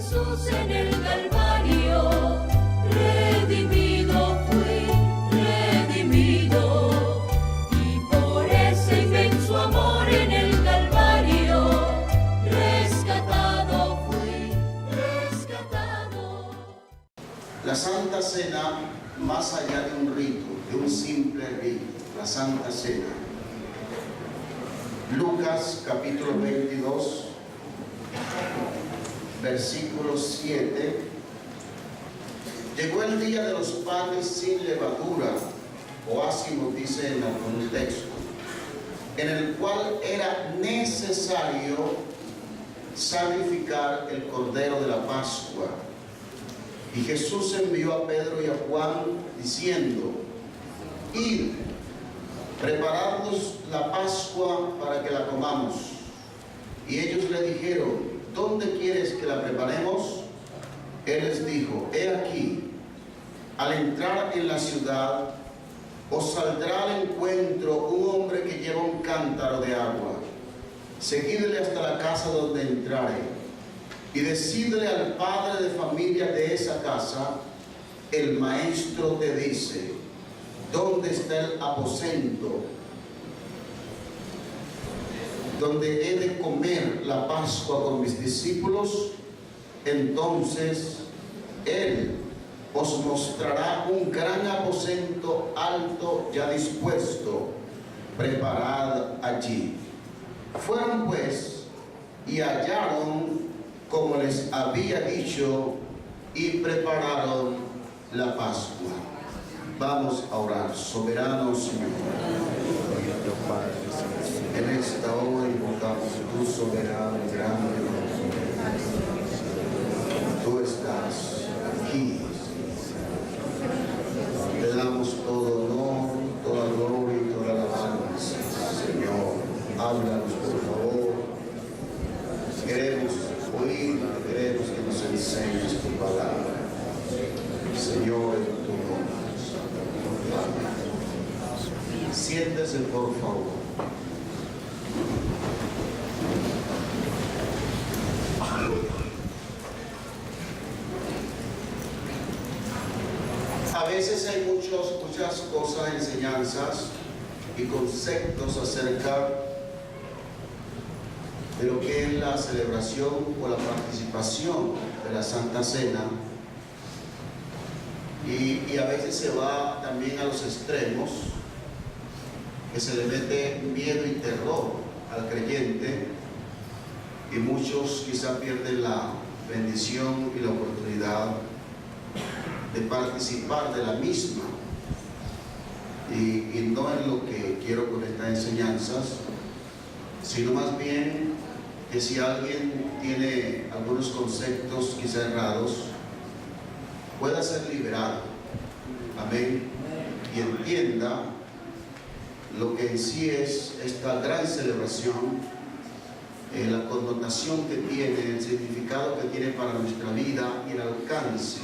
Jesús en el Calvario, redimido fui, redimido, y por ese inmenso amor en el Calvario, rescatado fui, rescatado. La Santa Cena, más allá de un rito, de un simple rito, la Santa Cena. Lucas capítulo 22, versículo 7. Llegó el día de los panes sin levadura, o así nos dice en algún texto, en el cual era necesario sacrificar el cordero de la Pascua. Y Jesús envió a Pedro y a Juan diciendo: id, preparadnos la Pascua para que la comamos. Y ellos le dijeron: ¿dónde quieres que la preparemos? Él les dijo: he aquí, al entrar en la ciudad, os saldrá al encuentro un hombre que lleva un cántaro de agua. Seguidle hasta la casa donde entrare, y decidle al padre de familia de esa casa: el maestro te dice, ¿dónde está el aposento donde he de comer la Pascua con mis discípulos? Entonces él os mostrará un gran aposento alto ya dispuesto, preparad allí. Fueron pues y hallaron como les había dicho, y prepararon la Pascua. Vamos a orar. Soberano Señor, en esta hora invocamos tu soberano y grande nombre. Tú estás aquí. Te damos todo honor, toda gloria y toda alabanza. Señor, háblanos por favor. Queremos oír, queremos que nos enseñes tu palabra. Señor, en tu nombre. Amén. Siéntese, por favor. A veces hay muchas cosas, enseñanzas y conceptos acerca de lo que es la celebración o la participación de la Santa Cena, y a veces se va también a los extremos, que se le mete miedo y terror al creyente, y muchos quizá pierden la bendición y la oportunidad de participar de la misma. Y no es lo que quiero con estas enseñanzas, sino más bien que si alguien tiene algunos conceptos quizá errados, pueda ser liberado. Amén. Y entienda lo que en sí es esta gran celebración, la connotación que tiene, el significado que tiene para nuestra vida y el alcance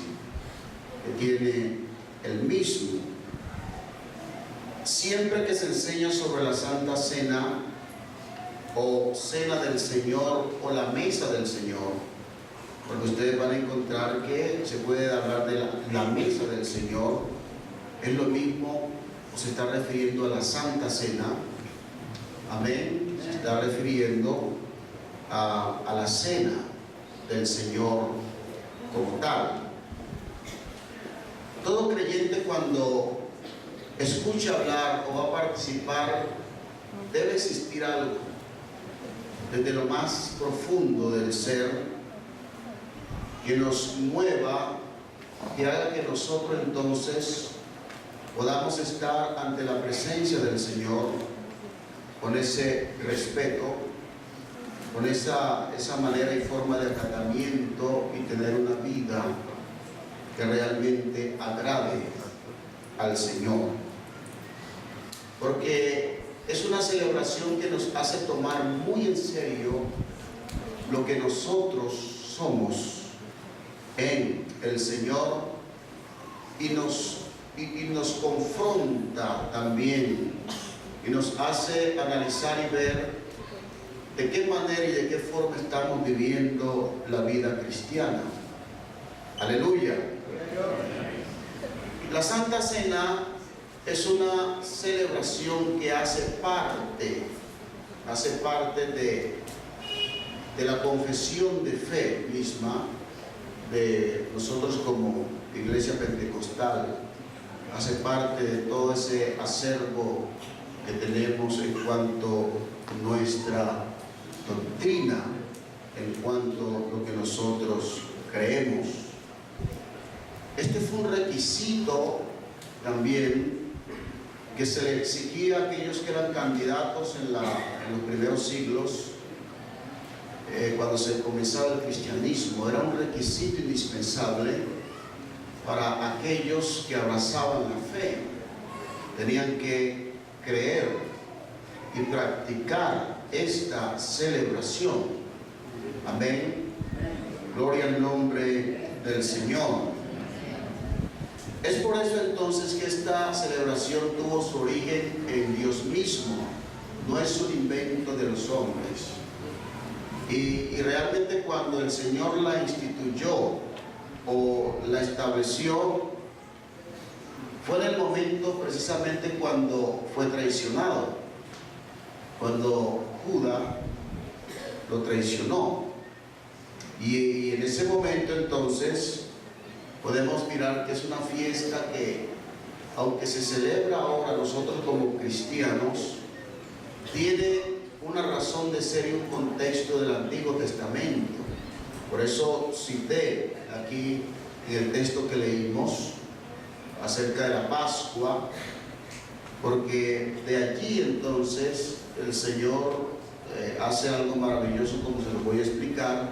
que tiene el mismo. Siempre que se enseña sobre la Santa Cena, o Cena del Señor, o la Mesa del Señor, porque ustedes van a encontrar que se puede hablar de la Mesa del Señor, es lo mismo, o se está refiriendo a la Santa Cena. Amén. Se está refiriendo a la Cena del Señor como tal. Todo creyente, cuando escucha hablar o va a participar, debe existir algo desde lo más profundo del ser que nos mueva, que haga que nosotros entonces podamos estar ante la presencia del Señor con ese respeto, con esa manera y forma de tratamiento, y tener una vida que realmente agrade al Señor. Porque es una celebración que nos hace tomar muy en serio lo que nosotros somos en el Señor, y nos confronta también, y nos hace analizar y ver de qué manera y de qué forma estamos viviendo la vida cristiana. Aleluya. La Santa Cena es una celebración que hace parte de la confesión de fe misma de nosotros como Iglesia Pentecostal. Hace parte de todo ese acervo que tenemos en cuanto a nuestra doctrina, en cuanto a lo que nosotros creemos. Este fue un requisito también que se le exigía a aquellos que eran candidatos en los primeros siglos, cuando se comenzaba el cristianismo. Era un requisito indispensable para aquellos que abrazaban la fe. Tenían que creer y practicar esta celebración. Amén. Gloria al nombre del Señor. Es por eso entonces que esta celebración tuvo su origen en Dios mismo, no es un invento de los hombres. Y realmente cuando el Señor la instituyó o la estableció, fue en el momento precisamente cuando fue traicionado, cuando Judas lo traicionó. Y en ese momento entonces podemos mirar que es una fiesta que, aunque se celebra ahora nosotros como cristianos, tiene una razón de ser y un contexto del Antiguo Testamento. Por eso cité aquí en el texto que leímos acerca de la Pascua, porque de allí entonces el Señor hace algo maravilloso, como se lo voy a explicar,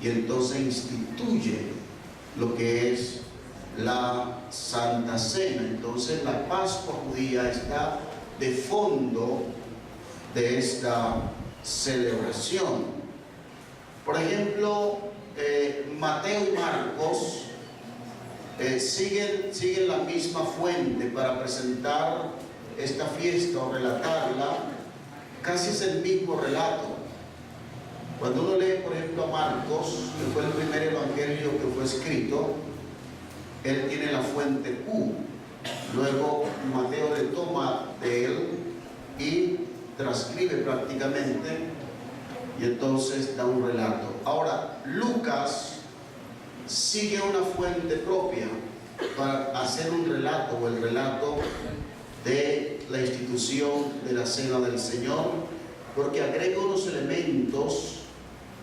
y entonces instituye lo que es la Santa Cena. Entonces la Pascua judía está de fondo de esta celebración. Por ejemplo, Mateo y Marcos siguen la misma fuente para presentar esta fiesta o relatarla. Casi es el mismo relato. Cuando uno lee, por ejemplo, a Marcos, que fue el primer evangelio que fue escrito, él tiene la fuente Q. Luego Mateo le toma de él y transcribe prácticamente, y entonces da un relato. Ahora, Lucas sigue una fuente propia para hacer un relato, o el relato de la institución de la Cena del Señor, porque agrega unos elementos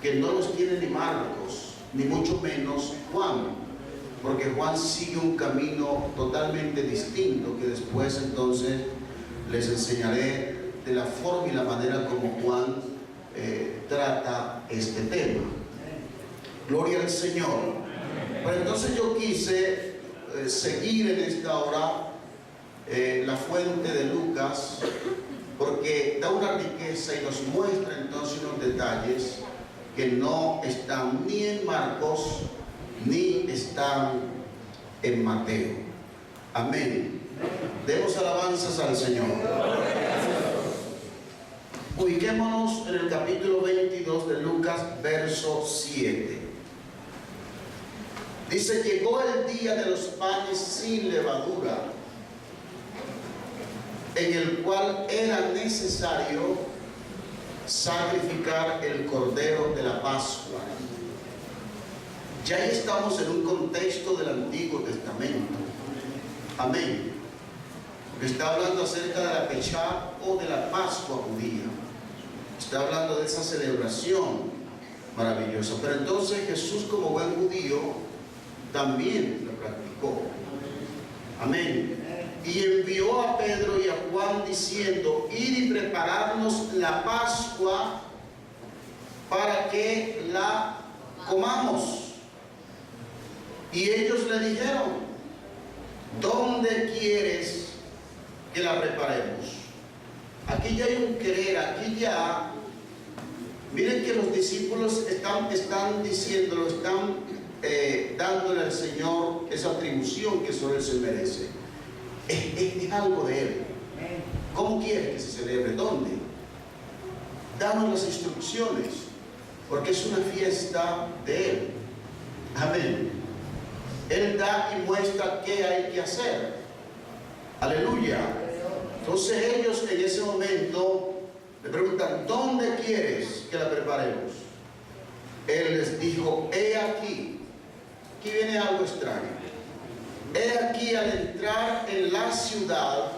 que no los tiene ni Marcos, ni mucho menos Juan, porque Juan sigue un camino totalmente distinto, que después entonces les enseñaré de la forma y la manera como Juan trata este tema. Gloria al Señor. Pero entonces yo quise seguir en esta hora la fuente de Lucas, porque da una riqueza y nos muestra entonces unos detalles que no están ni en Marcos ni están en Mateo. Amén. Demos alabanzas al Señor. Ubiquémonos en el capítulo 22 de Lucas, verso 7. Dice: llegó el día de los panes sin levadura, en el cual era necesario sacrificar el cordero de la Pascua. Ya estamos en un contexto del Antiguo Testamento. Amén. Porque está hablando acerca de la Pechá o de la Pascua judía. Está hablando de esa celebración maravillosa. Pero entonces Jesús, como buen judío, también lo practicó. Amén. Y envió a Pedro y a Juan diciendo: id y prepararnos la Pascua para que la comamos. Y ellos le dijeron: ¿dónde quieres que la preparemos? Aquí ya hay un querer, aquí ya, miren que los discípulos están diciéndolo, están dándole al Señor esa atribución que solo Él se merece. Es algo de Él. ¿Cómo quiere que se celebre? ¿Dónde? danos las instrucciones, porque es una fiesta de Él. Amén. Él da y muestra qué hay que hacer. Aleluya. Entonces ellos en ese momento le preguntan, ¿dónde quieres que la preparemos? Él les dijo, he aquí. Aquí viene algo extraño. He aquí, al entrar en la ciudad,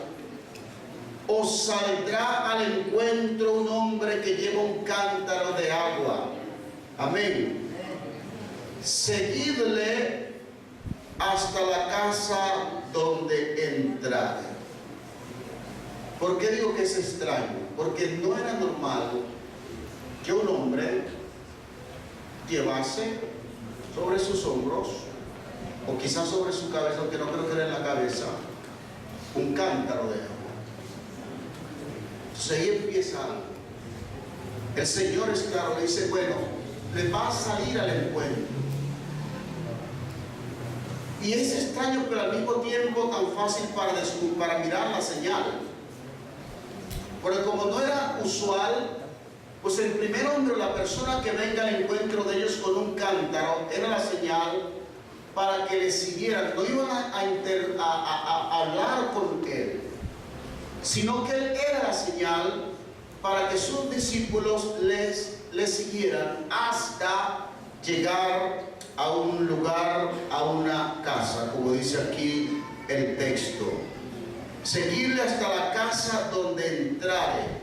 os saldrá al encuentro un hombre que lleva un cántaro de agua. Amén. Seguidle hasta la casa donde entrare. ¿Por qué digo que es extraño? Porque no era normal que un hombre llevase sobre sus hombros, o quizás sobre su cabeza, aunque no creo que era en la cabeza, un cántaro de agua. Entonces ahí empieza algo. El Señor es claro, le dice, bueno, le va a salir al encuentro. Y es extraño, pero al mismo tiempo tan fácil para mirar la señal. Porque como no era usual, pues el primer hombre o la persona que venga al encuentro de ellos con un cántaro era la señal para que le siguieran. No iban a hablar con él, sino que él era la señal para que sus discípulos les siguieran hasta llegar a un lugar, a una casa, como dice aquí el texto. Seguirle hasta la casa donde entrare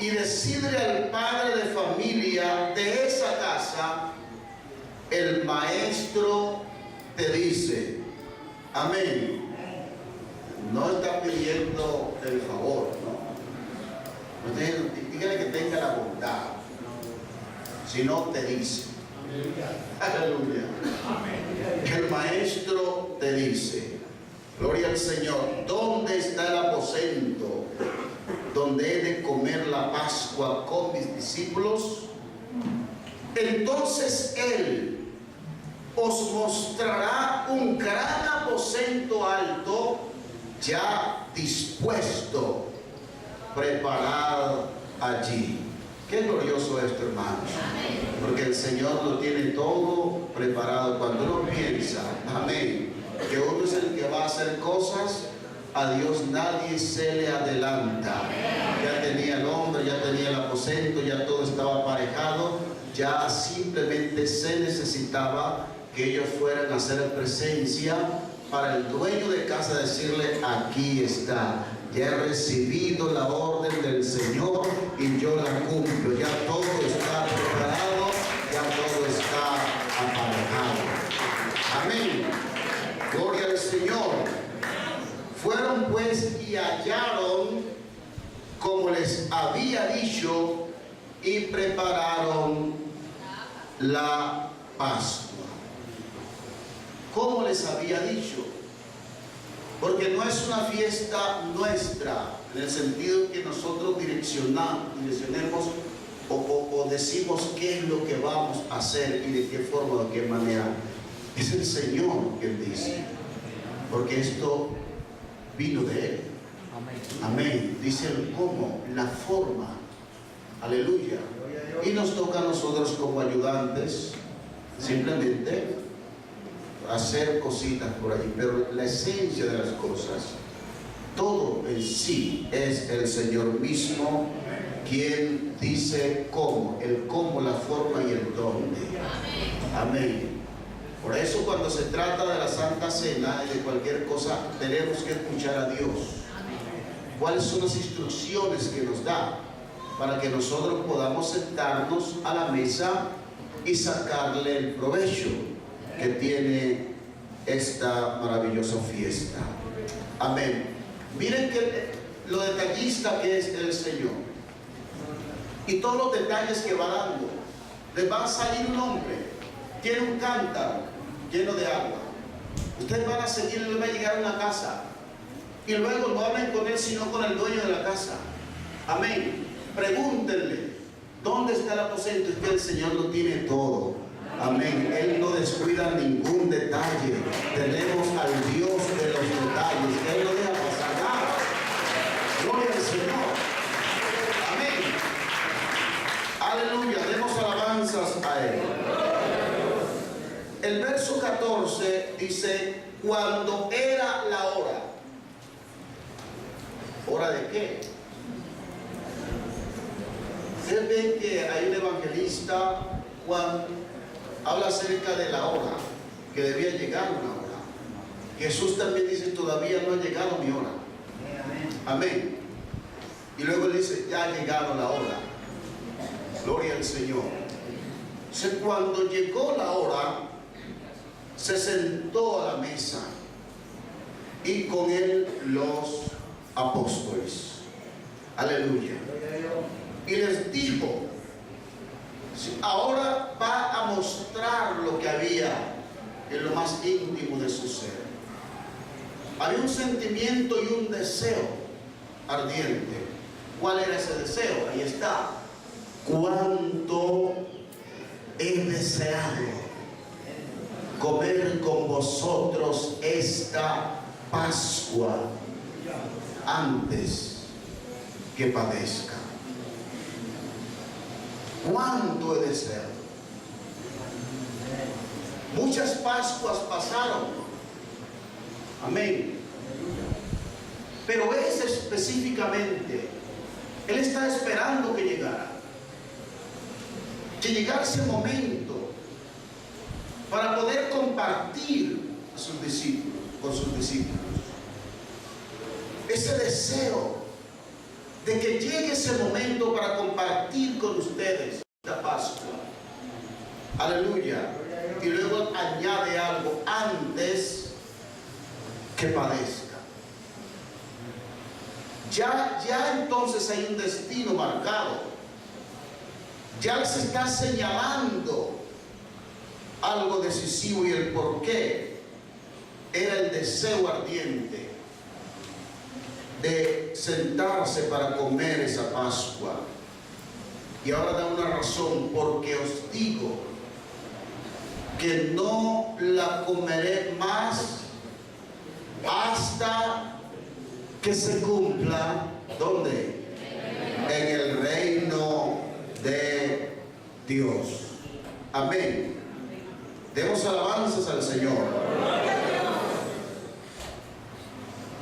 y decirle al padre de familia de esa casa, el maestro te dice. Amén. No está pidiendo el favor, ¿no? Dígale que tenga la bondad, sino te dice. Aleluya. El maestro te dice. Gloria al Señor. ¿Dónde está el aposento donde he de comer la Pascua con mis discípulos? Entonces Él os mostrará un gran aposento alto, ya dispuesto, preparado allí. Qué glorioso esto, hermanos, porque el Señor lo tiene todo preparado. Cuando uno piensa, amén, que uno es el que va a hacer cosas, a Dios nadie se le adelanta. Ya tenía el hombre, ya tenía el aposento, ya todo estaba aparejado, ya simplemente se necesitaba que ellos fueran a hacer presencia para el dueño de casa, decirle, aquí está, ya he recibido la orden del Señor y yo la cumplo, ya todo está preparado, ya todo está aparejado. Amén. Gloria al Señor. Fueron pues y hallaron como les había dicho y prepararon la Pascua. Como les había dicho. Porque no es una fiesta nuestra, en el sentido que nosotros direccionemos o decimos qué es lo que vamos a hacer y de qué forma, de qué manera. Es el Señor quien dice, porque esto vino de Él. Amén. Dice el cómo, la forma. Aleluya. Y nos toca a nosotros como ayudantes simplemente hacer cositas por allí, pero la esencia de las cosas, todo en sí es el Señor mismo quien dice cómo, el cómo, la forma y el dónde. Amén. Por eso cuando se trata de la Santa Cena y de cualquier cosa, tenemos que escuchar a Dios. ¿Cuáles son las instrucciones que nos da para que nosotros podamos sentarnos a la mesa y sacarle el provecho que tiene esta maravillosa fiesta? Amén. Miren que lo detallista que es el Señor y todos los detalles que va dando. Les va a salir un hombre, tiene un cántaro lleno de agua. Ustedes van a seguir, él va a llegar a una casa y luego no hablen con él sino con el dueño de la casa. Amén. Pregúntenle dónde está el aposento. Es que el Señor lo tiene todo. Amén. Él no descuida ningún detalle. Tenemos al Dios de los detalles. Él no deja pasar nada. Gloria al Señor. Amén. dice, cuando era la hora. ¿Hora de qué? Ustedes ven que hay un evangelista, Juan, habla acerca de la hora, que debía llegar una hora. Jesús también dice, todavía no ha llegado mi hora. Amén. Y luego él dice, ya ha llegado la hora. Gloria al Señor. Entonces, cuando llegó la hora, se sentó a la mesa y con él los apóstoles. Aleluya. Y les dijo, ahora va a mostrar lo que había en lo más íntimo de su ser. Había un sentimiento y un deseo ardiente. ¿Cuál era ese deseo? Ahí está. Cuánto he deseado comer con vosotros esta Pascua antes que padezca. Cuánto he deseado. Muchas Pascuas pasaron. Amén. Pero ese específicamente, él está esperando que llegara. Que llegara ese momento para poder compartir a sus discípulos, con sus discípulos. Ese deseo de que llegue ese momento para compartir con ustedes esta Pascua. Aleluya. Y luego añade algo, antes que padezca. Ya entonces hay un destino marcado. Ya se está señalando algo decisivo, y el por qué era el deseo ardiente de sentarse para comer esa Pascua. Y ahora da una razón: porque os digo que no la comeré más hasta que se cumpla, ¿dónde? En el reino de Dios. Amén. Demos alabanzas al Señor.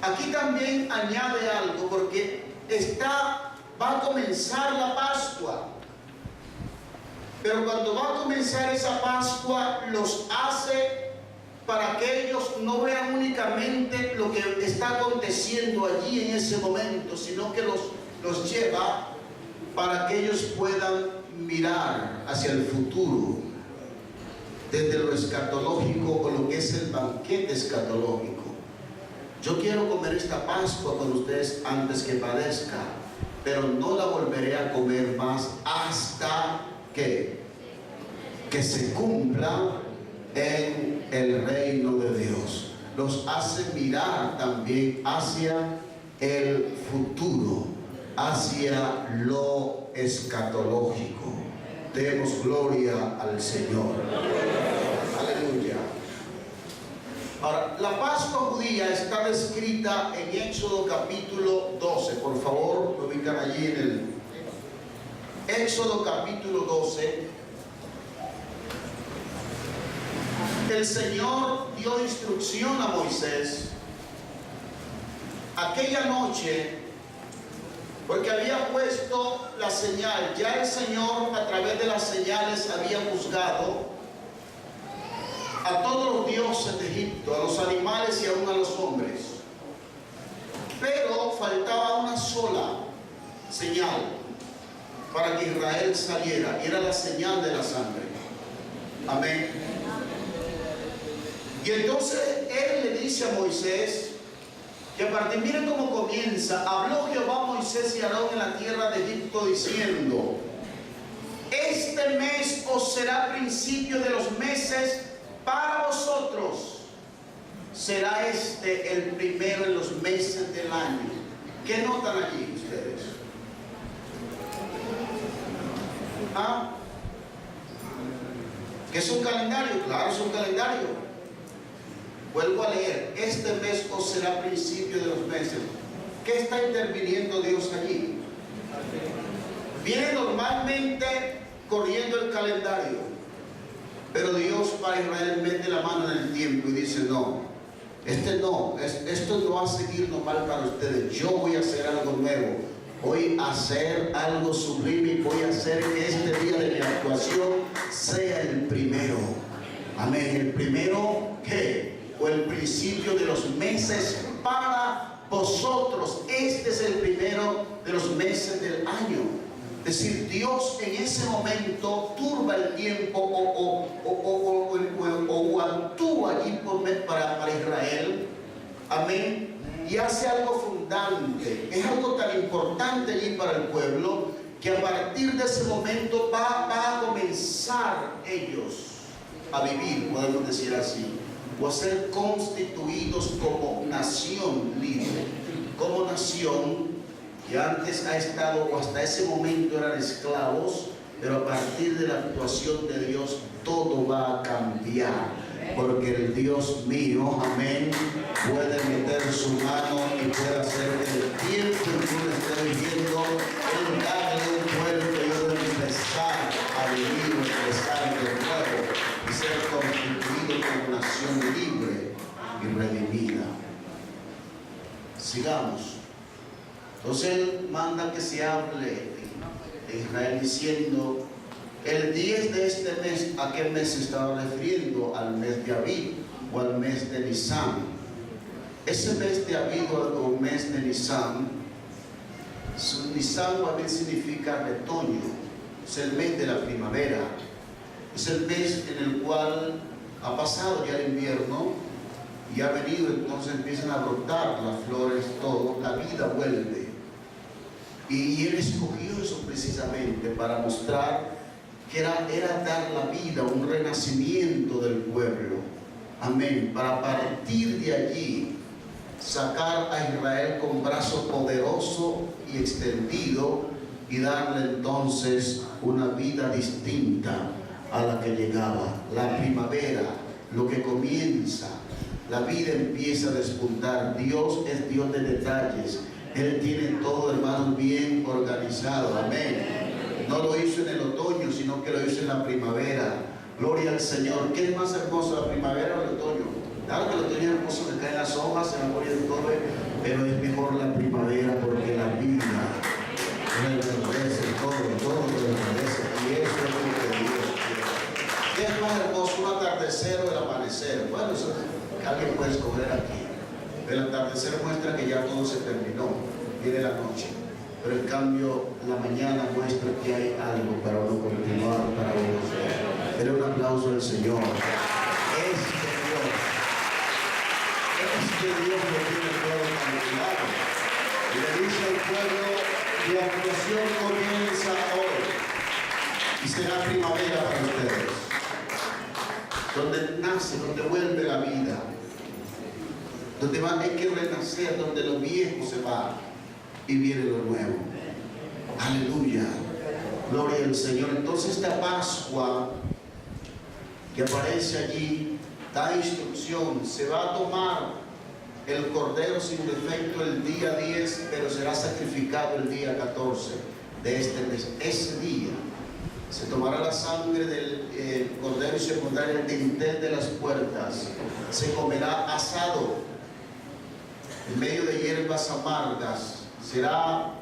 Aquí también añade algo, porque va a comenzar la Pascua. Pero cuando va a comenzar esa Pascua, los hace para que ellos no vean únicamente lo que está aconteciendo allí en ese momento, sino que los lleva para que ellos puedan mirar hacia el futuro, desde lo escatológico, o lo que es el banquete escatológico. Yo quiero comer esta Pascua con ustedes antes que padezca, pero no la volveré a comer más hasta que se cumpla en el reino de Dios. Los hace mirar también hacia el futuro, hacia lo escatológico. Demos gloria al Señor. Aleluya. Ahora, la Pascua judía está descrita en Éxodo capítulo 12. Por favor, me ubican allí en el Éxodo capítulo 12. El Señor dio instrucción a Moisés aquella noche, porque había puesto la señal. Ya el Señor, a través de las señales, había juzgado a todos los dioses de Egipto, a los animales y aún a los hombres. Pero faltaba una sola señal para que Israel saliera, y era la señal de la sangre. Amén. Y entonces él le dice a Moisés que a partir, miren cómo comienza: habló Jehová a Moisés y a Aarón en la tierra de Egipto diciendo: este mes os será principio de los meses para vosotros, será este el primero en los meses del año. ¿Qué notan allí ustedes? ¿Ah? ¿Qué es un calendario? Claro, es un calendario. Vuelvo a leer: este mes os será principio de los meses. ¿Qué está interviniendo Dios allí? Viene normalmente corriendo el calendario, Pero Dios para Israel mete la mano en el tiempo y dice: no, esto no va a seguir normal para ustedes. Yo voy a hacer algo nuevo, voy a hacer algo sublime y voy a hacer que este día de mi actuación sea el primero. Amén. El primero, ¿qué? O el principio de los meses para vosotros. Este es el primero de los meses del año. Es decir, Dios en ese momento turba el tiempo o actúa allí para Israel. Amén. Y hace algo fundante. Es algo tan importante allí para el pueblo que a partir de ese momento va a comenzar ellos a vivir, podemos decir así, o a ser constituidos como nación libre, como nación que antes ha estado, o hasta ese momento eran esclavos, pero a partir de la actuación de Dios todo va a cambiar, porque el Dios mío, amén, puede meter su mano y puede hacer el tiempo en que uno esté viviendo, Él darle un pueblo y yo debe empezar a vivir, empezar de nuevo y ser constituido como nación libre y redimida. Sigamos. Entonces Él manda que se hable de Israel diciendo: el 10 de este mes, ¿a qué mes se estaba refiriendo? Al mes de Abib o al mes de Nisan. Ese mes de Abib o mes de Nisan, Nisan o Abib significa retoño, es el mes de la primavera, es el mes en el cual ha pasado ya el invierno y ha venido, entonces empiezan a brotar las flores, todo, la vida vuelve. Y Él escogió eso precisamente para mostrar que era dar la vida, un renacimiento del pueblo. Amén. Para partir de allí, sacar a Israel con brazo poderoso y extendido y darle entonces una vida distinta a la que llegaba. La primavera, lo que comienza, la vida empieza a despuntar. Dios es Dios de detalles. Él tiene todo, hermanos, bien organizado. Amén. No lo hizo en el otoño, sino que lo hizo en la primavera. Gloria al Señor. ¿Qué es más hermoso, la primavera o el otoño? Claro que el otoño es hermoso, que caen las hojas, se va poniendo todo, pero es mejor la primavera porque la vida reverdece todo reverdece. Y eso es lo que Dios quiere. ¿Qué es más hermoso, un atardecer o el amanecer? Bueno, eso alguien puede escoger aquí. El atardecer muestra que ya todo se terminó, viene la noche, pero en cambio la mañana muestra que hay algo para uno continuar, para uno ser. Denle un aplauso al Señor. Este Dios lo tiene todo calculado. Y le dice al pueblo: la actuación comienza hoy y será primavera para ustedes, donde nace, donde vuelve la vida, donde hay que renacer, donde lo viejo se va y viene lo nuevo. Aleluya, gloria al Señor. Entonces esta Pascua que aparece allí da instrucción: se va a tomar el cordero sin defecto el día 10, pero será sacrificado el día 14 de este mes. Ese día se tomará la sangre del cordero y se pondrá en el dintel de las puertas. Se comerá asado en medio de hierbas amargas, será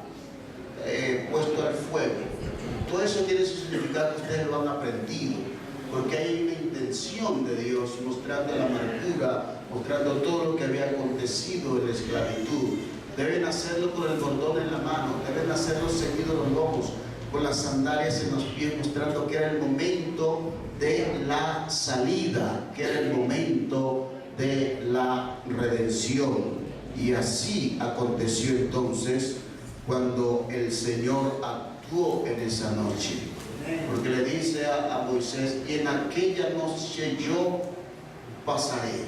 puesto al fuego. Todo eso tiene su significado, que ustedes lo han aprendido, porque hay una intención de Dios mostrando la amargura, mostrando todo lo que había acontecido en la esclavitud. Deben hacerlo con el bordón en la mano, deben hacerlo ceñidos los lomos, con las sandalias en los pies, mostrando que era el momento de la salida, que era el momento de la redención. Y así aconteció entonces cuando el Señor actuó en esa noche, porque le dice a Moisés: y en aquella noche yo pasaré.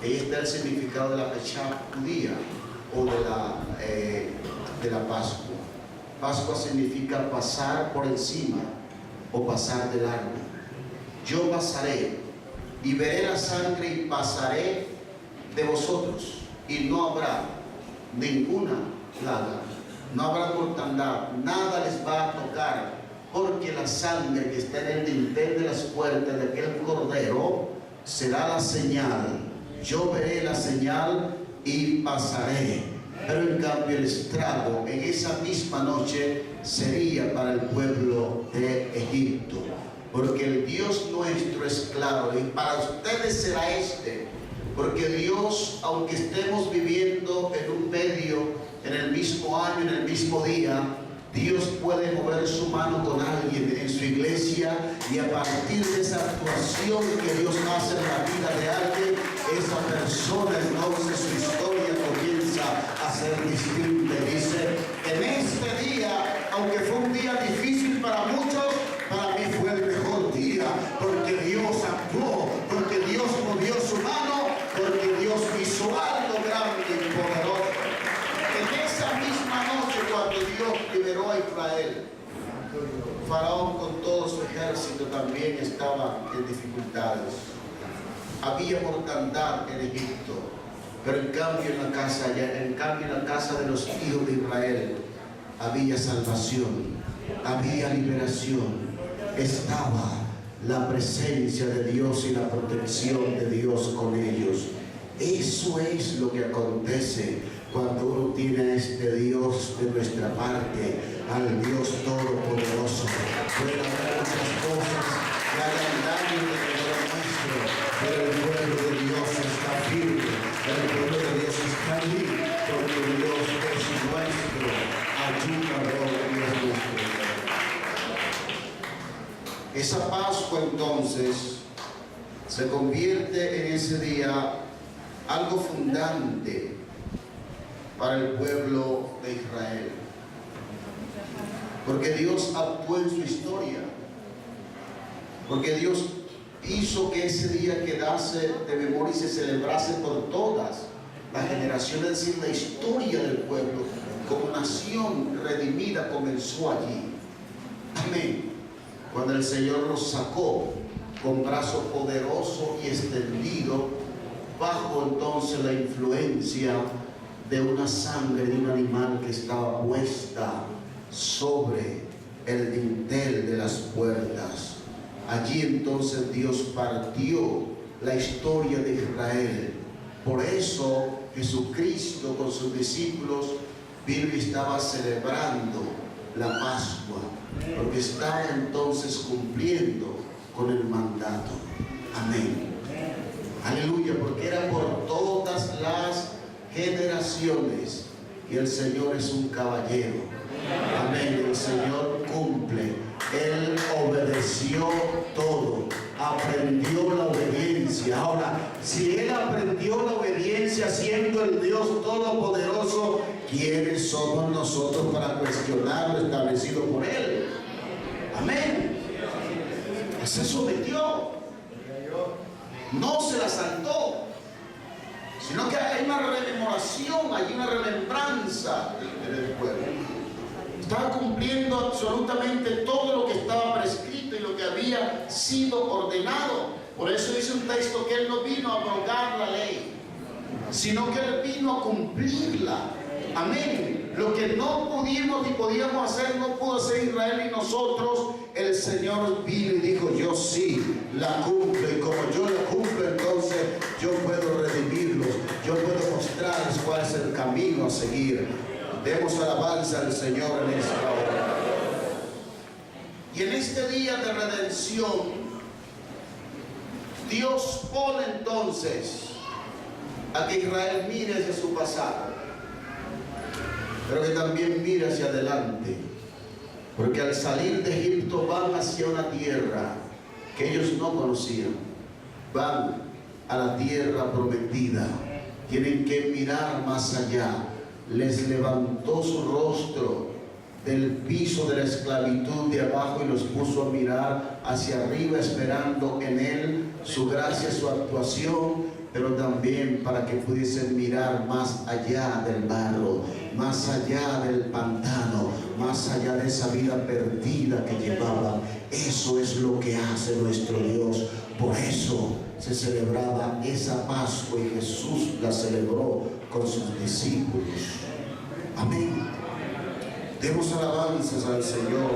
Ahí está el significado de la fecha judía o de la Pascua. Pascua significa pasar por encima o pasar de largo. Yo pasaré y veré la sangre y pasaré de vosotros, y no habrá ninguna plaga, no habrá mortandad, nada les va a tocar porque la sangre que está en el dintel de las puertas de aquel cordero será la señal. Yo veré la señal y pasaré. Pero en cambio el estrago en esa misma noche sería para el pueblo de Egipto. Porque el Dios nuestro es claro, y para ustedes será este. Porque Dios, aunque estemos viviendo en un medio, en el mismo año, en el mismo día, Dios puede mover su mano con alguien en su iglesia, y a partir de esa actuación que Dios hace en la vida de alguien, esa persona entonces su historia comienza a ser distinta. Dice, en este día, aunque fue un día difícil para muchos, para mí fue el mejor día, porque Dios actuó, porque Dios movió su mano, porque Dios hizo algo grande y poderoso. En esa misma noche, cuando Dios liberó a Israel, Faraón con todo su ejército también estaba en dificultades. Había mortandad en Egipto, pero en cambio en la casa de los hijos de Israel había salvación, había liberación, estaba la presencia de Dios y la protección de Dios con ellos. Eso es lo que acontece cuando uno tiene a este Dios de nuestra parte, al Dios Todopoderoso. Puede haber muchas cosas que hagan daño alrededor nuestro, pero el pueblo de Dios está firme, el pueblo de Dios está allí, porque Dios es nuestro, ayúdalo, Dios nuestro. Esa Pascua entonces se convierte en ese día algo fundante para el pueblo de Israel, porque Dios actuó en su historia, porque Dios hizo que ese día quedase de memoria y se celebrase por todas las generaciones. Es decir, la historia del pueblo como nación redimida comenzó allí. Amén. Cuando el Señor los sacó con brazo poderoso y extendido, bajo entonces la influencia de una sangre de un animal que estaba puesta sobre el dintel de las puertas. Allí entonces Dios partió la historia de Israel. Por eso Jesucristo con sus discípulos vino y estaba celebrando la Pascua, porque estaba entonces cumpliendo con el mandato. Amén. Aleluya, porque era por todas las generaciones, y el Señor es un caballero. Amén. El Señor cumple. Él obedeció todo, aprendió la obediencia. Ahora, si Él aprendió la obediencia siendo el Dios Todopoderoso, ¿quiénes somos nosotros para cuestionar lo establecido por Él? Amén. Él se sometió, no se la saltó, sino que hay una rememoración, hay una remembranza del pueblo. Estaba cumpliendo absolutamente todo lo que estaba prescrito y lo que había sido ordenado. Por eso dice un texto que Él no vino a abrogar la ley, sino que Él vino a cumplirla. Amén. Lo que no pudimos ni podíamos hacer, no pudo hacer Israel y nosotros, el Señor vino y dijo: yo sí la cumplo, y como yo la cumplo, entonces yo puedo redimirlos, yo puedo mostrarles cuál es el camino a seguir. Demos alabanza al Señor en esta hora. Y en este día de redención, Dios pone entonces a que Israel mire hacia su pasado, pero que también mire hacia adelante, porque al salir de Egipto van hacia una tierra que ellos no conocían. Van a la tierra prometida, tienen que mirar más allá. Les levantó su rostro del piso de la esclavitud de abajo y los puso a mirar hacia arriba, esperando en Él su gracia, su actuación, pero también para que pudiesen mirar más allá del barro, más allá del pantano, más allá de esa vida perdida que llevaban. Eso es lo que hace nuestro Dios. Por eso se celebraba esa Pascua y Jesús la celebró con sus discípulos. Amén. Demos alabanzas al Señor.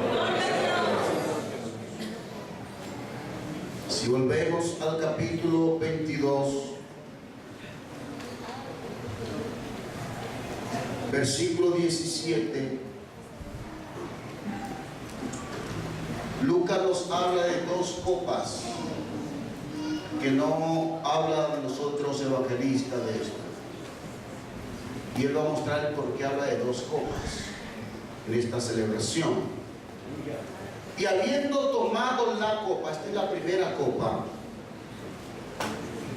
Si volvemos al capítulo 22, versículo 17, Lucas nos habla de dos copas, que no habla de nosotros evangelistas de esto. Y él va a mostrar por qué habla de dos copas en esta celebración. Y habiendo tomado la copa, esta es la primera copa,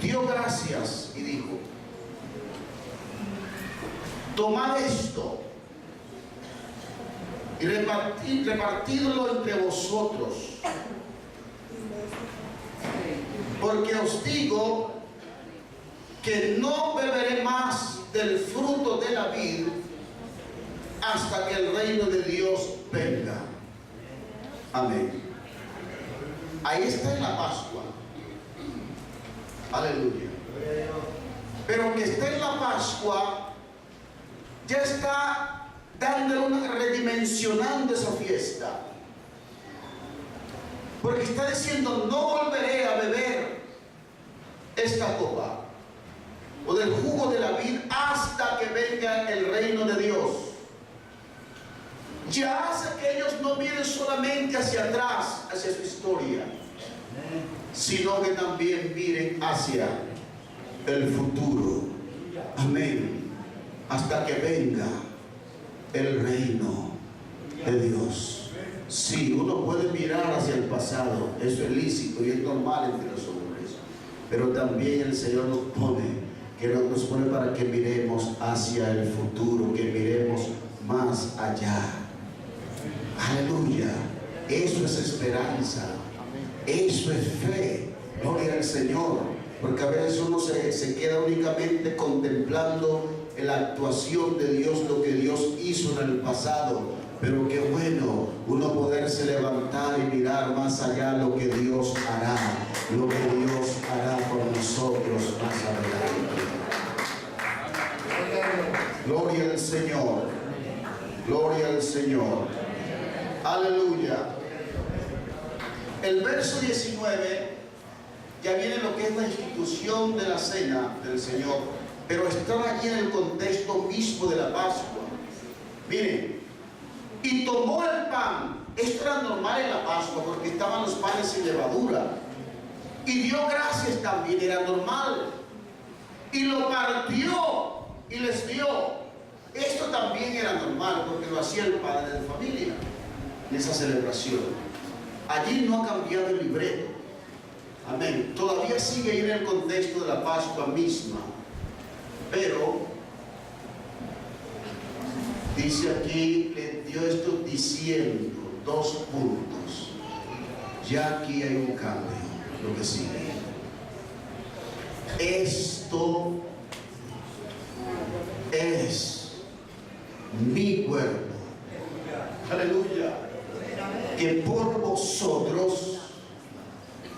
dio gracias y dijo: tomad esto y repartidlo entre vosotros, porque os digo que no beberé más del fruto de la vid hasta que el reino de Dios venga. Amén. Ahí está en la Pascua. Aleluya. Pero que está en la Pascua ya está redimensionando esa fiesta, porque está diciendo: no volveré a beber esta copa o del jugo de la vid hasta que venga el reino de Dios. Ya hace que ellos no miren solamente hacia atrás, hacia su historia, sino que también miren hacia el futuro. Amén. Hasta que venga el reino de Dios. Sí, uno puede mirar hacia el pasado, eso es lícito y es normal entre los hombres, pero también el Señor nos pone para que miremos hacia el futuro, que miremos más allá. Aleluya. Eso es esperanza, eso es fe. Gloria al Señor. Porque a veces uno se queda únicamente contemplando la actuación de Dios, lo que Dios hizo en el pasado. Pero qué bueno uno poderse levantar y mirar más allá lo que Dios hará, lo que Dios hará por nosotros más adelante. Gloria al Señor. Gloria al Señor. Aleluya. El verso 19 ya viene lo que es la institución de la cena del Señor, pero está allí en el contexto mismo de la Pascua. Miren, y tomó el pan. Esto era normal en la Pascua porque estaban los panes sin levadura, y dio gracias también, era normal, y lo partió y les dio. Esto también era normal porque lo hacía el padre de familia en esa celebración. Allí no ha cambiado el libreto. Amén. Todavía sigue ahí en el contexto de la Pascua misma, pero dice aquí, le dio esto diciendo, dos puntos. Ya aquí hay un cambio, lo que sigue. Esto es mi cuerpo. Aleluya. Que por vosotros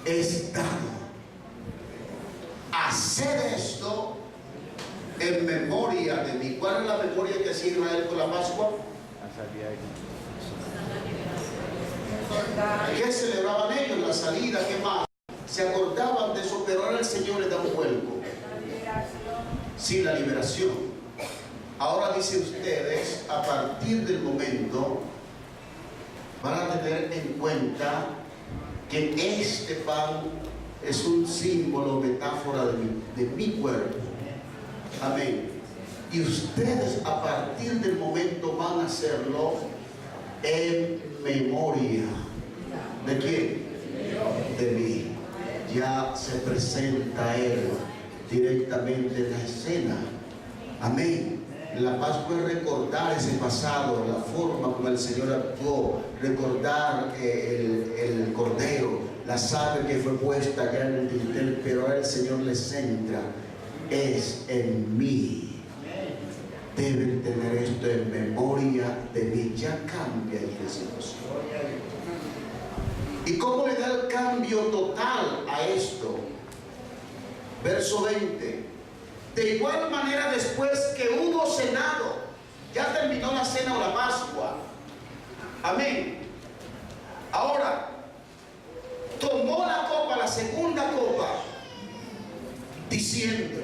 es dado. Haced esto en memoria de mí. ¿Cuál es la memoria que hacía Israel con la Pascua? ¿Qué celebraban ellos? La salida, ¿qué más? Se acordaban de eso, pero ahora el Señor les da un vuelco. Sí, la liberación. Ahora dice ustedes, a partir del momento, van a tener en cuenta que este pan es un símbolo, metáfora de mi cuerpo. Amén. Y ustedes a partir del momento van a hacerlo en memoria. ¿De quién? De mí. Ya se presenta Él directamente en la escena. Amén. La Pascua es recordar ese pasado, la forma como el Señor actuó, recordar el cordero, la sangre que fue puesta allá en el dintel, pero ahora el Señor les centra, es en mí. Deben tener esto en memoria de mí. Ya cambia la situación. ¿Y cómo le da el cambio total a esto? Verso 20. De igual manera, después que hubo cenado, ya terminó la cena o la Pascua. Amén. Ahora, tomó la copa, la segunda copa, diciendo: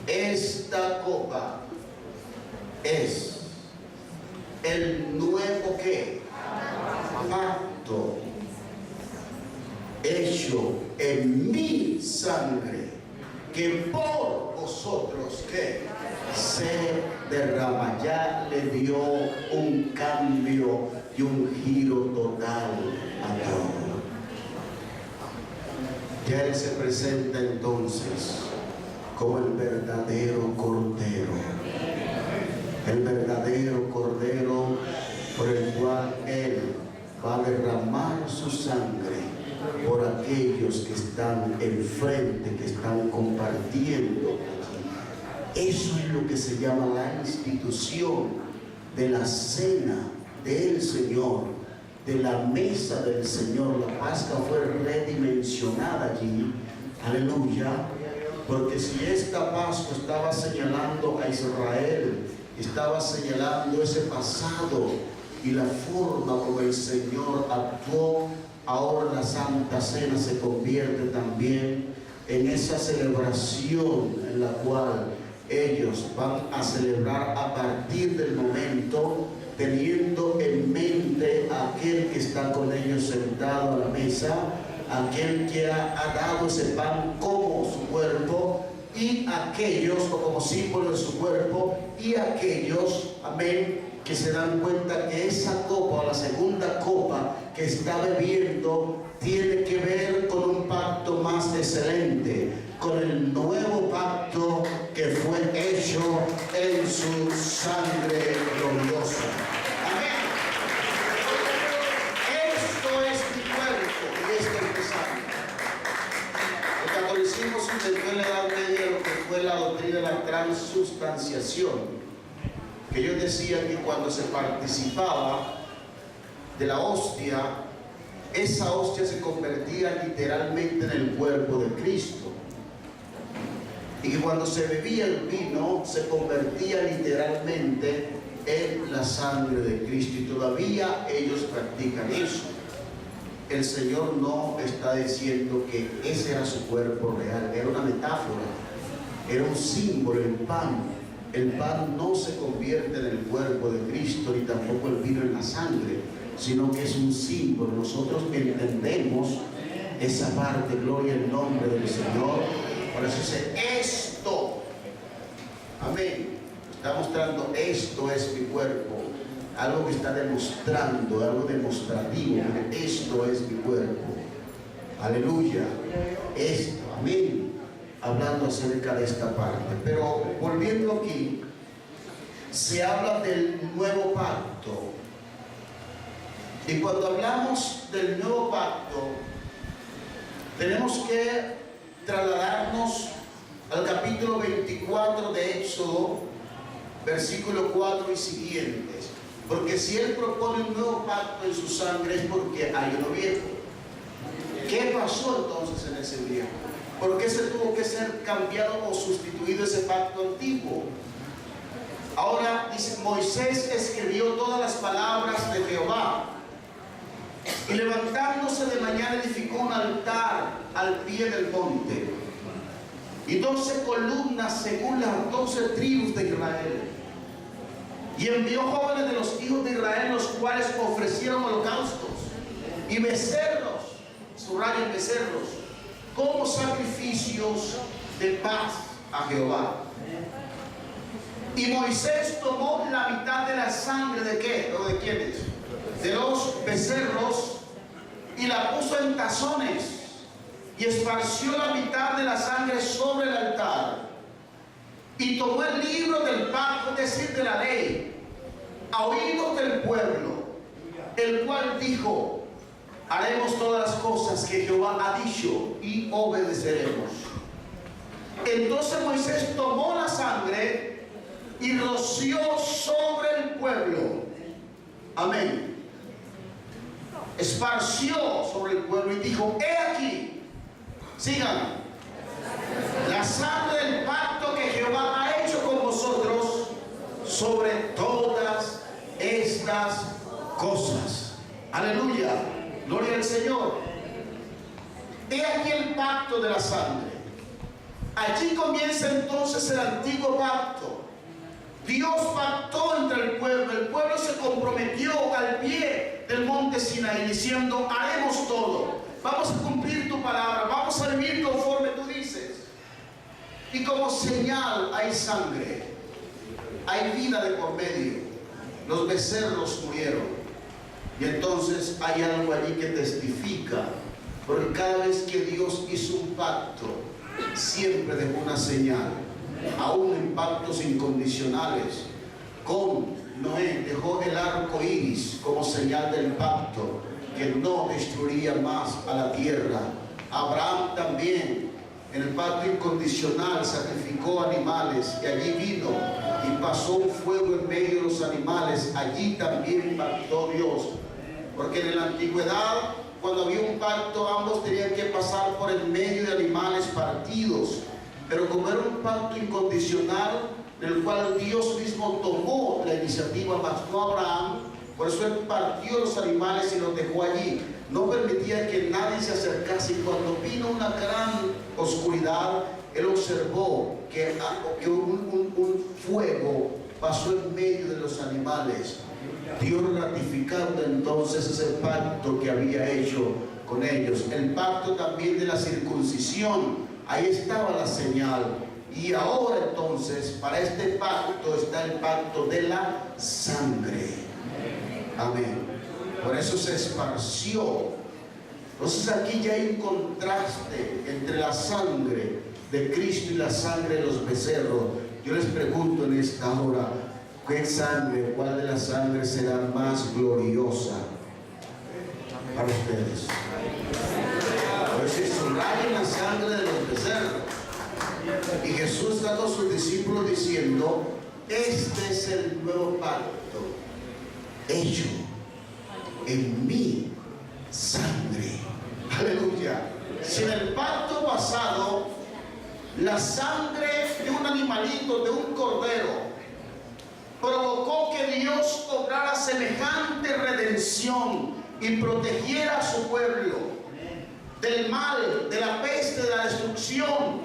esta copa es el nuevo ¿qué? Pacto hecho en mi sangre, que por vosotros ¿qué? Se derrama. Ya le dio un cambio y un giro total a todo. Ya Él se presenta entonces como el verdadero Cordero, el verdadero Cordero por el cual Él va a derramar su sangre por aquellos que están enfrente, que están compartiendo. Eso es lo que se llama la institución de la cena del Señor, de la mesa del Señor. La Pascua fue redimensionada allí, aleluya, porque si esta Pascua estaba señalando a Israel, estaba señalando ese pasado y la forma como el Señor actuó, ahora la Santa Cena se convierte también en esa celebración en la cual ellos van a celebrar a partir del momento, teniendo en mente a aquel que está con ellos sentado a la mesa, aquel que ha dado ese pan como su cuerpo, y aquellos, o como símbolo de su cuerpo, y aquellos, amén, que se dan cuenta que esa copa, o la segunda copa que está bebiendo, tiene que ver con un pacto más excelente, con el nuevo pacto que fue hecho en su sangre gloriosa. Amén. Esto es mi cuerpo y esta es mi sangre. El catolicismo se inventó en la Edad Media lo que fue la doctrina de la transubstanciación, que ellos decían que cuando se participaba de la hostia, esa hostia se convertía literalmente en el cuerpo de Cristo, y que cuando se bebía el vino se convertía literalmente en la sangre de Cristo, y todavía ellos practican eso. El Señor no está diciendo que ese era su cuerpo real, era una metáfora, era un símbolo. El pan no se convierte en el cuerpo de Cristo, ni tampoco el vino en la sangre, sino que es un símbolo. Nosotros entendemos esa parte, gloria al nombre del Señor. Por eso dice esto, amén, está mostrando: esto es mi cuerpo, algo que está demostrando, algo demostrativo, esto es mi cuerpo, aleluya, esto, amén, hablando acerca de esta parte. Pero volviendo aquí, se habla del nuevo pacto, y cuando hablamos del nuevo pacto, tenemos que trasladarnos al capítulo 24 de Éxodo, versículo 4 y siguientes, porque si Él propone un nuevo pacto en su sangre es porque hay uno viejo. ¿Qué pasó entonces en ese viejo? ¿Por qué se tuvo que ser cambiado o sustituido ese pacto antiguo? Ahora dice: Moisés escribió todas las palabras de Jehová, y levantándose de mañana edificó un altar al pie del monte, y 12 columnas según las 12 tribus de Israel, y envió jóvenes de los hijos de Israel, los cuales ofrecieron holocaustos y becerros, subrayen becerros, como sacrificios de paz a Jehová. Y Moisés tomó la mitad de la sangre ¿de qué? ¿O de quiénes? De los becerros, y la puso en tazones, y esparció la mitad de la sangre sobre el altar, y tomó el libro del pacto, es decir, de la ley, a oídos del pueblo, el cual dijo: haremos todas las cosas que Jehová ha dicho y obedeceremos. Entonces Moisés tomó la sangre y roció sobre el pueblo, amén, esparció sobre el pueblo y dijo: he aquí, sigan, la sangre del pacto que Jehová ha hecho con vosotros sobre todas estas cosas. Aleluya, gloria al Señor. He aquí el pacto de la sangre. Allí comienza entonces el antiguo pacto. Dios pactó entre el pueblo se comprometió al pie del monte Sinaí diciendo: haremos todo, vamos a cumplir tu palabra, vamos a vivir conforme tú dices. Y como señal hay sangre, hay vida de por medio. Los becerros murieron. Y entonces hay algo allí que testifica, porque cada vez que Dios hizo un pacto, siempre dejó una señal, aún en pactos incondicionales. Con Noé dejó el arco iris como señal del pacto, que no destruiría más a la tierra. Abraham también, en el pacto incondicional, sacrificó animales, y allí vino y pasó un fuego en medio de los animales. Allí también pactó Dios, porque en la antigüedad, cuando había un pacto, ambos tenían que pasar por el medio de animales partidos. Pero como era un pacto incondicional, en el cual Dios mismo tomó la iniciativa, más no Abraham, por eso él partió los animales y los dejó allí. No permitía que nadie se acercase. Y cuando vino una gran oscuridad, él observó que un fuego pasó en medio de los animales. Dios ratificando entonces ese pacto que había hecho con ellos. El pacto también de la circuncisión, ahí estaba la señal. Y ahora entonces, para este pacto está el pacto de la sangre. Amén. Por eso se esparció. Entonces aquí ya hay un contraste entre la sangre de Cristo y la sangre de los becerros. Yo les pregunto en esta hora, ¿qué sangre, cuál de las sangres será más gloriosa para ustedes? Pues si subrayen la sangre de los becerros. Y Jesús está con sus discípulos diciendo: este es el nuevo pacto hecho en mi sangre. Aleluya. Si en el pacto pasado la sangre de un animalito, de un cordero, provocó que Dios obrara semejante redención y protegiera a su pueblo del mal, de la peste, de la destrucción,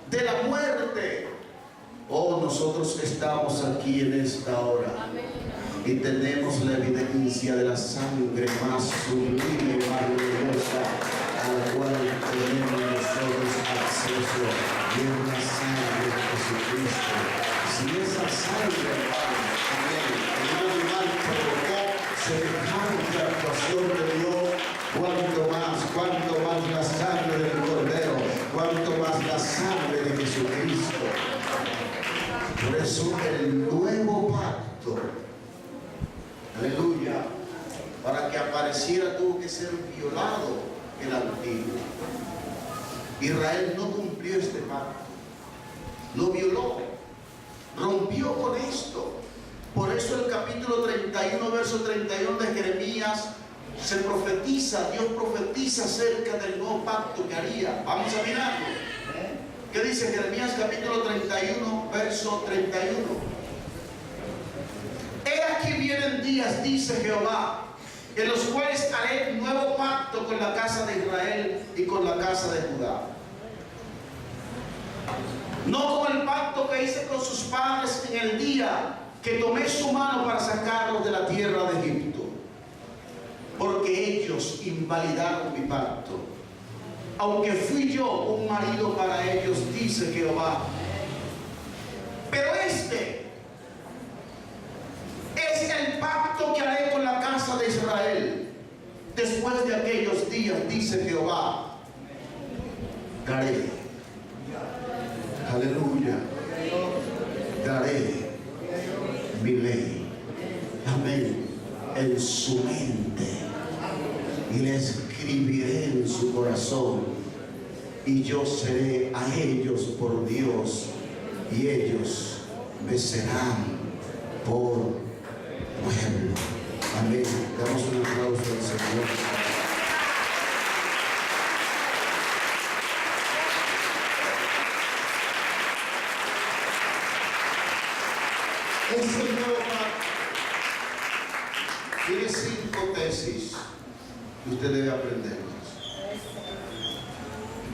de la muerte. Oh, nosotros estamos aquí en esta hora y tenemos la evidencia de la sangre más sublime y más gloriosa a la cual tenemos nosotros acceso, y es la sangre de Jesucristo. Si esa sangre, el animal provocó semejante actuación de Dios, cuánto más la sangre del Cordero, cuánto más la sangre de Jesucristo. Por eso el nuevo pacto, aleluya, para que apareciera tuvo que ser violado el antiguo. Israel no cumplió este pacto, lo violó, rompió con esto. Por eso el capítulo 31, verso 31 de Jeremías se profetiza, Dios profetiza acerca del nuevo pacto que haría. Vamos a mirarlo. ¿Qué dice Jeremías capítulo 31, verso 31? He aquí vienen días, dice Jehová, en los cuales haré un nuevo pacto con la casa de Israel y con la casa de Judá. No como el pacto que hice con sus padres en el día que tomé su mano para sacarlos de la tierra de Egipto, porque ellos invalidaron mi pacto, aunque fui yo un marido para ellos, dice Jehová. Pero este es el pacto que haré con la casa de Israel después de aquellos días, dice Jehová. Daré, aleluya, daré mi ley, amén, en su mente, y le escribiré en su corazón, y yo seré a ellos por Dios, y ellos me serán por pueblo. Amén. Damos un aplauso al Señor. Este nuevo pacto tiene 5 tesis que usted debe aprenderlas.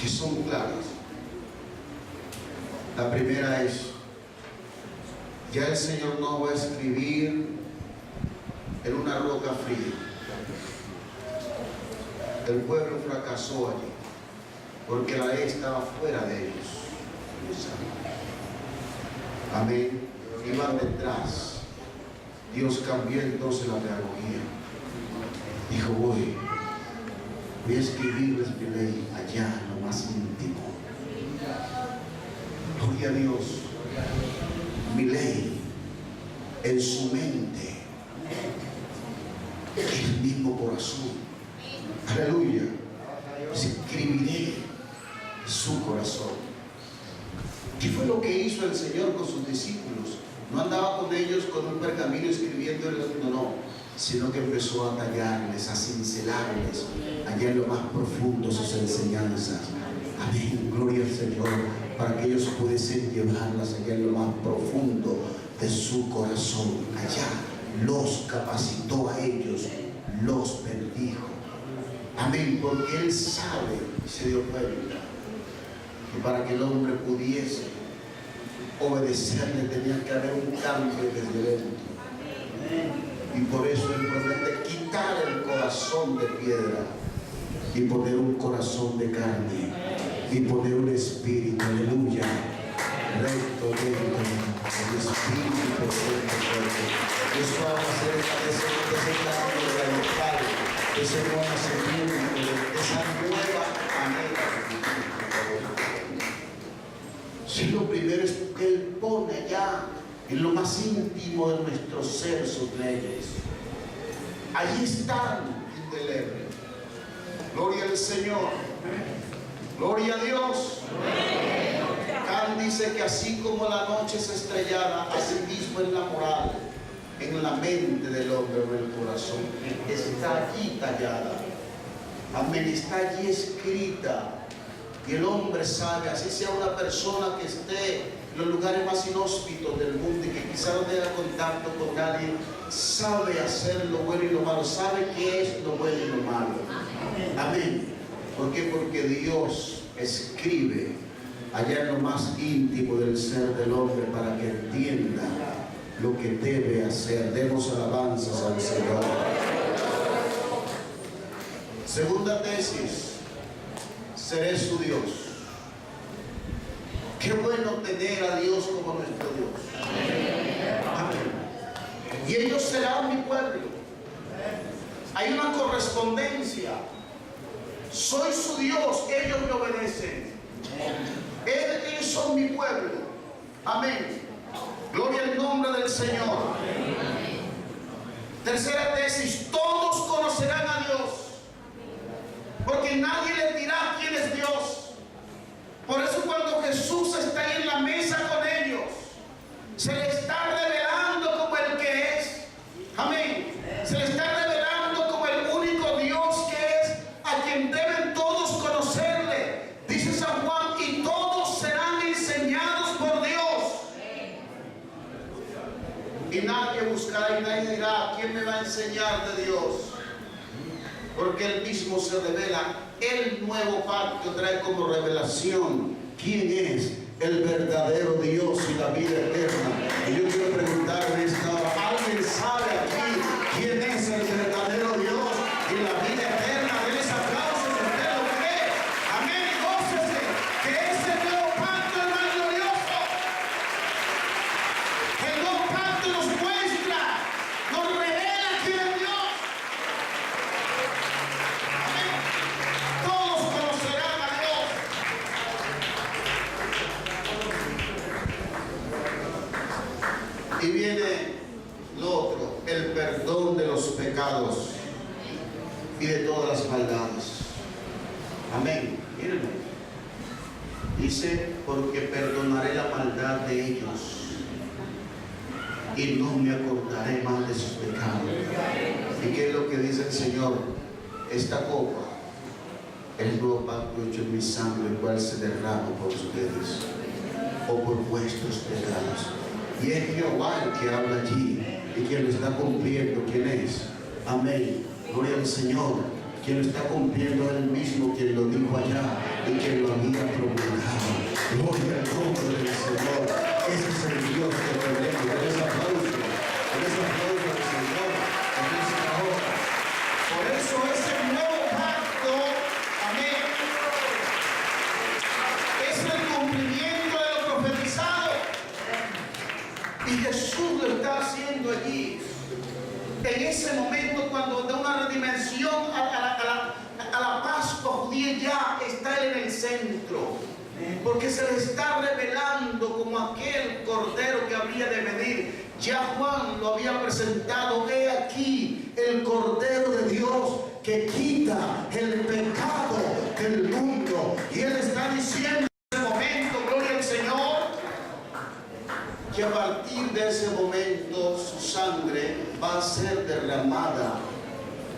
que son claras. La primera es, ya el Señor no va a escribir en una roca fría. El pueblo fracasó allí, porque la ley estaba fuera de ellos. Amén. Iban detrás. Dios cambió entonces la pedagogía. Dijo, voy a escribirles mi ley allá en lo más íntimo. Gloria a Dios. Mi ley en su mente, el mismo corazón. Aleluya. Escribiré en su corazón. ¿Qué fue lo que hizo el Señor con sus discípulos? No andaba con ellos con un pergamino escribiendo, no, sino que empezó a tallarles, a cincelarles allá en lo más profundo sus enseñanzas. Amén, gloria al Señor, para que ellos pudiesen llevarlas allá en lo más profundo de su corazón. Allá los capacitó a ellos, los bendijo. Amén, porque Él sabe, se dio cuenta, que para que el hombre pudiese obedecerle tenía que haber un cambio desde dentro. Y por eso Él promete quitar el corazón de piedra y poner un corazón de carne y poner un espíritu, aleluya, recto dentro del espíritu perfecto. Eso va a hacer ese cambio radical, ese nuevo nacimiento, esa nueva manera de vivir. Si lo primero es que Él pone allá en lo más íntimo de nuestro ser sus leyes. Allí están indelebles. Gloria al Señor. Gloria a Dios. Can dice que así como la noche es estrellada, así mismo es la moral en la mente del hombre o en el corazón. Está allí tallada. Amén. Está allí escrita. Y el hombre sabe, así sea una persona que esté en los lugares más inhóspitos del mundo y que quizá no tenga contacto con nadie, sabe hacer lo bueno y lo malo, sabe qué es lo bueno y lo malo. Amén. ¿Por qué? Porque Dios escribe allá en lo más íntimo del ser del hombre para que entienda lo que debe hacer. Demos alabanzas al Señor. Segunda tesis. Seré su Dios. Qué bueno tener a Dios como nuestro Dios. Amén. Y ellos serán mi pueblo. Hay una correspondencia. Soy su Dios, ellos me obedecen. Ellos son mi pueblo. Amén. Gloria al nombre del Señor. Tercera tesis. Todos conocerán a Dios, porque nadie les dirá quién es Dios. Por eso cuando Jesús está ahí en la mesa con ellos, se le está revelando como el que es. Amén. Se le está revelando como el único Dios que es, a quien deben todos conocerle. Dice San Juan, y todos serán enseñados por Dios. Y nadie buscará y nadie dirá, ¿quién me va a enseñar de Dios? Porque Él mismo se revela. El nuevo pacto trae como revelación quién es el verdadero Dios y la vida eterna. Y yo quiero preguntarle esta hora, ¿alguien sabe aquí quién es el verdadero Dios y la vida eterna? Denles aplausos, usted lo cree. Amén, y gócese que ese nuevo pacto es más glorioso. El nuevo pacto nos muestra, nos revela quién es Dios. Y viene lo otro, el perdón de los pecados y de todas las maldades. Amén. Mírenlo. Dice, porque perdonaré la maldad de ellos y no me acordaré más de sus pecados. ¿Y qué es lo que dice el Señor? Esta copa, el nuevo pacto hecho en mi sangre, el cual se derrama por ustedes o por vuestros pecados. Y es Jehová el que habla allí, y quien lo está cumpliendo, ¿quién es? Amén. Gloria al Señor. Quien lo está cumpliendo es Él mismo, quien lo dijo allá y quien lo Gloria al nombre del Señor. Ese es el Dios que tenemos. Con ese aplauso del Señor, en esta hora. Por eso es el nuevo pacto, amén, es el cumplimiento de lo profetizado. Y Jesús lo está haciendo allí. En ese momento, cuando da una redimensión a la Pascua judía, ya está Él en el centro. Porque se le está revelando como aquel cordero que habría de venir. Ya Juan lo había presentado. He aquí el Cordero de Dios que quita el pecado del mundo. Y Él está diciendo en ese momento, gloria al Señor, que a partir de ese momento su sangre va a ser derramada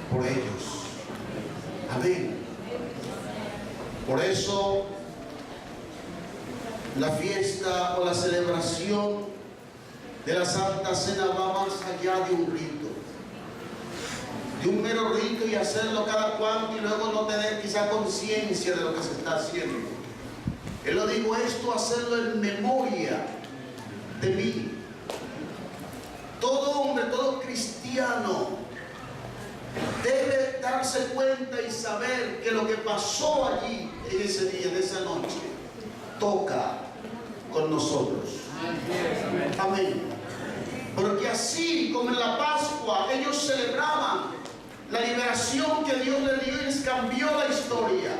por ellos. Amén. Por eso la fiesta o la celebración de la Santa Cena va más allá de un rito, de un mero rito y hacerlo cada cuanto y luego no tener quizá conciencia de lo que se está haciendo. Él lo dijo esto, hacerlo en memoria de mí. Todo hombre, todo cristiano debe darse cuenta y saber que lo que pasó allí en ese día, en esa noche, toca con nosotros. Amén. Porque así como en la Pascua ellos celebraban la liberación que Dios les dio y les cambió la historia,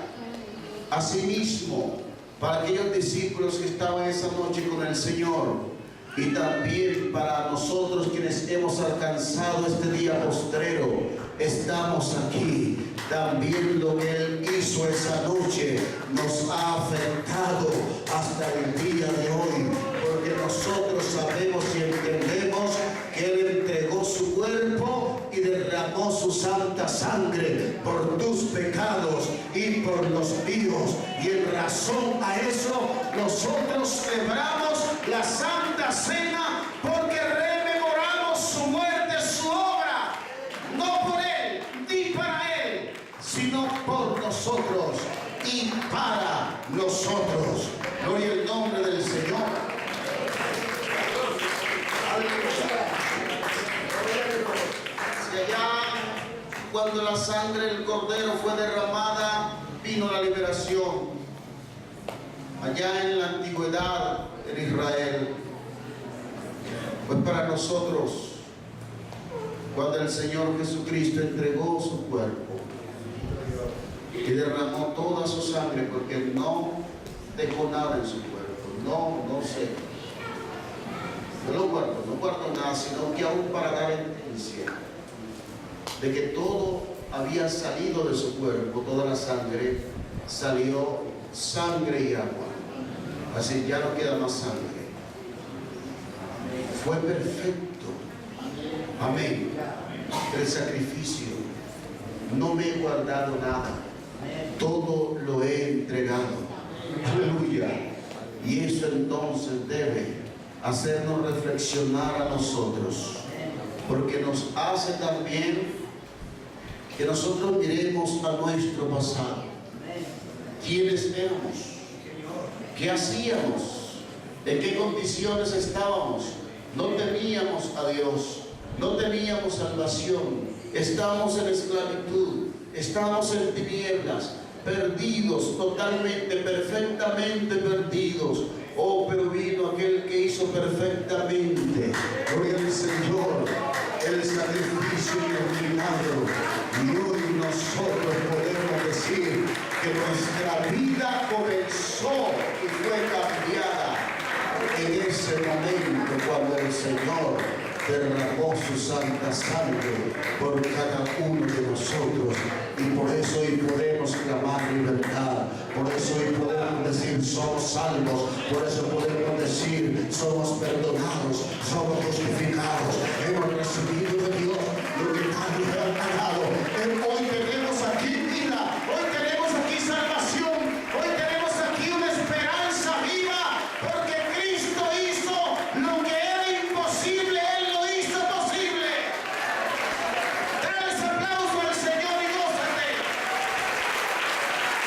asimismo para aquellos discípulos que estaban esa noche con el Señor, y también para nosotros quienes hemos alcanzado este día postrero, estamos aquí. También lo que Él hizo esa noche nos ha afectado hasta el día de hoy, porque nosotros sabemos y entendemos que Él entregó su cuerpo y derramó su santa sangre por tus pecados y por los míos. Y en razón a eso nosotros celebramos la Santa Cena, porque rememoramos su muerte, su obra, no por Él ni para Él, sino por nosotros y para nosotros. Gloria al nombre del Señor. Si allá, cuando la sangre del Cordero fue derramada, vino la liberación. Allá en la antigüedad, en Israel, pues para nosotros, cuando el Señor Jesucristo entregó su cuerpo y derramó toda su sangre, porque no dejó nada en su cuerpo, no sé, no guardo nada, sino que aún para dar evidencia de que todo había salido de su cuerpo, toda la sangre salió, sangre y agua. Así ya no queda más sangre. Fue perfecto. Amén. El sacrificio. No me he guardado nada. Todo lo he entregado. Aleluya. Y eso entonces debe hacernos reflexionar a nosotros, porque nos hace también que nosotros miremos a nuestro pasado. ¿Quiénes éramos? ¿Qué hacíamos? ¿En qué condiciones estábamos? No teníamos a Dios, no teníamos salvación, estábamos en esclavitud, estábamos en tinieblas, perdidos, totalmente, perfectamente perdidos. Oh, pero vino aquel que hizo perfectamente, gloria al Señor, el sacrificio y el milagro. Y hoy nosotros podemos decir que nuestra vida comenzó y fue cambiada en ese momento cuando el Señor derramó su santa sangre por cada uno de nosotros. Y por eso hoy podemos clamar libertad, por eso hoy podemos decir somos salvos, por eso podemos decir somos perdonados, somos justificados, hemos recibido de Dios lo que nadie ha pagado. Hoy tenemos aquí vida, hoy tenemos aquí salvación, hoy tenemos aquí una esperanza viva, porque Cristo hizo lo que era imposible, Él lo hizo posible. Dale ese aplauso al Señor y gózate.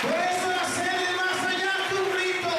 Por eso la cena es más allá que un rito,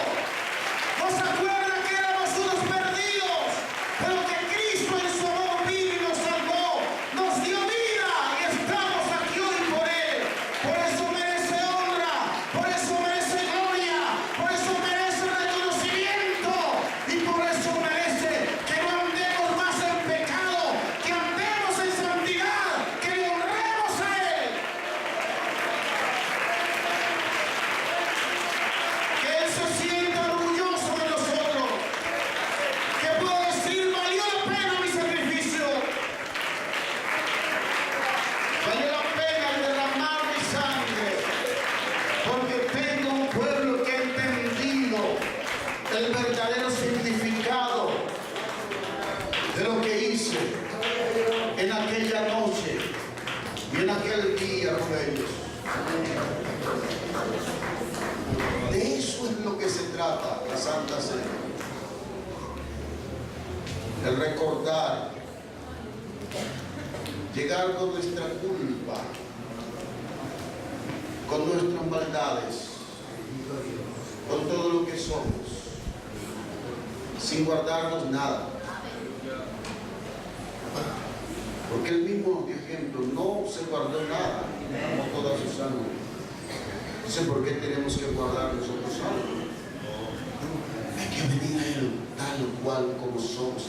ellos. De eso es lo que se trata la Santa Cena. El recordar, llegar con nuestra culpa, con nuestras maldades, con todo lo que somos, sin guardarnos nada. Porque el mismo ejemplo no se guardó nada, amó toda su sangre. Entonces, ¿por qué tenemos que guardar nosotros algo? Hay que venir a Él tal o cual como somos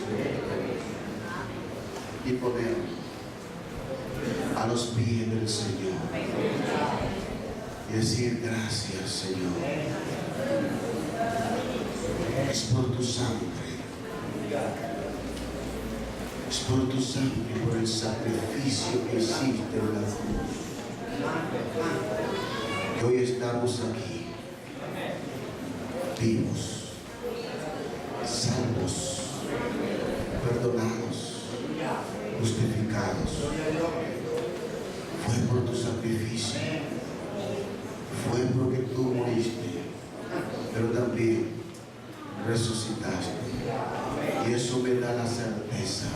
y poner a los pies del Señor y decir: gracias, Señor, es por tu sangre. Es por tu sangre, por el sacrificio que hiciste en la cruz, que hoy estamos aquí, vivos, salvos, perdonados, justificados. Fue por tu sacrificio, fue porque tú moriste, pero también resucitaste. Y eso me da la certeza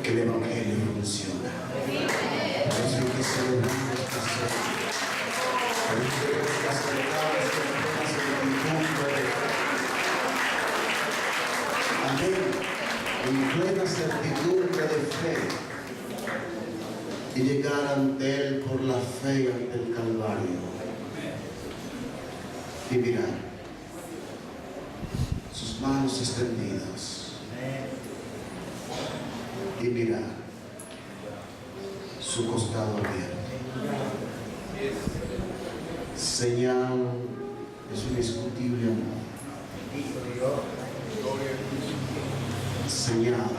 que el Evangelio funciona. Por eso hay que celebrar esta cena. Por eso debemos acercarnos con plena certidumbre. Amén. En plena certidumbre de fe. Y llegar ante Él por la fe ante el Calvario. Y mirar sus manos extendidas y mirar su costado abierto, señal de su indiscutible amor, señal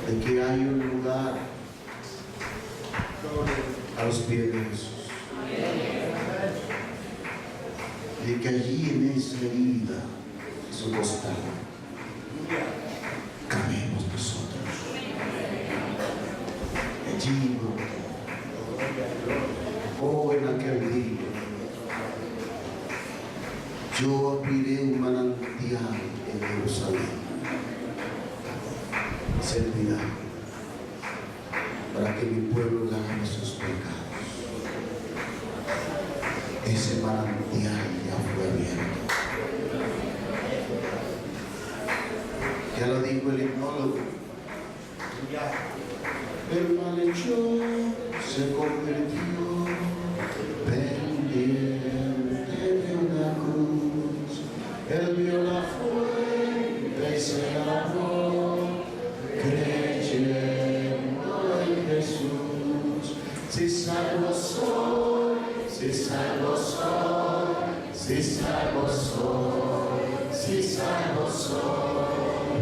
de que hay un lugar a los pies de Jesús. De que allí en esa herida, en su costado, cabemos nosotros. Allí, en aquel día, yo abriré un manantial en Jerusalén. Servirá para que mi pueblo lave sus pecados. Ese manantial ya fue abierto. Ya lo dijo el hipnólogo. El malhechor se convirtió pendiente de una cruz. Él vio la fuente y se lavó, creyendo en Jesús. Si salvo soy, si salvo soy, si salvo soy, si salvo soy,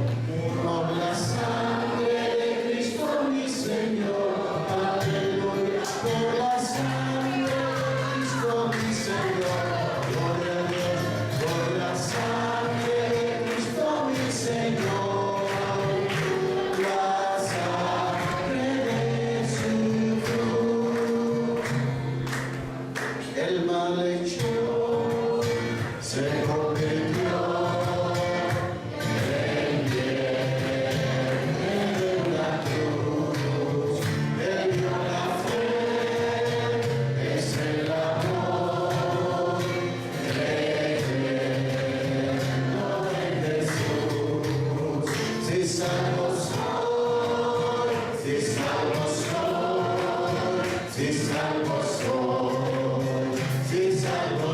por la sangre de Cristo mi Señor, aleluya, por la sangre de Cristo mi Señor, gloria a Dios, por la sangre de Cristo mi Señor, la sangre de su cruz. El malhechor se convirtió en diente de una cruz. Él dio la fe, es el amor, creyendo en Jesús. Si salvo soy, si salvo soy, si salvo soy, si salvo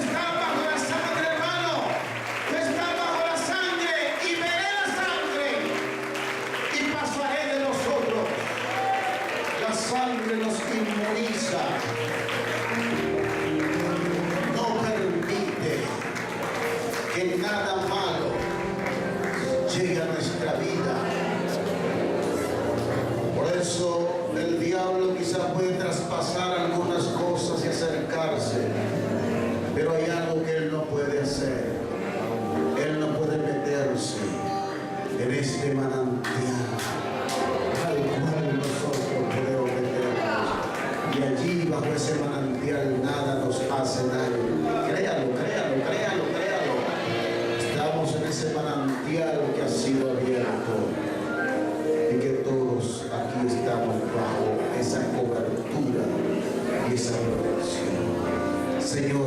estás bajo la sangre, hermano. Tú estás bajo la sangre y veré la sangre y pasaré de nosotros. La sangre nos inmuniza. No permite que nada malo llegue a nuestra vida. Por eso el diablo quizás puede traspasar algunas cosas y acercarse, pero hay algo que él no puede hacer. Él no puede meterse en este manantial al cual nosotros podemos meternos. Y allí bajo ese manantial nada nos hace daño. Créalo, créalo, créalo, créalo. Estamos en ese manantial que ha sido abierto y que todos aquí estamos bajo esa cobertura y esa protección. Señor,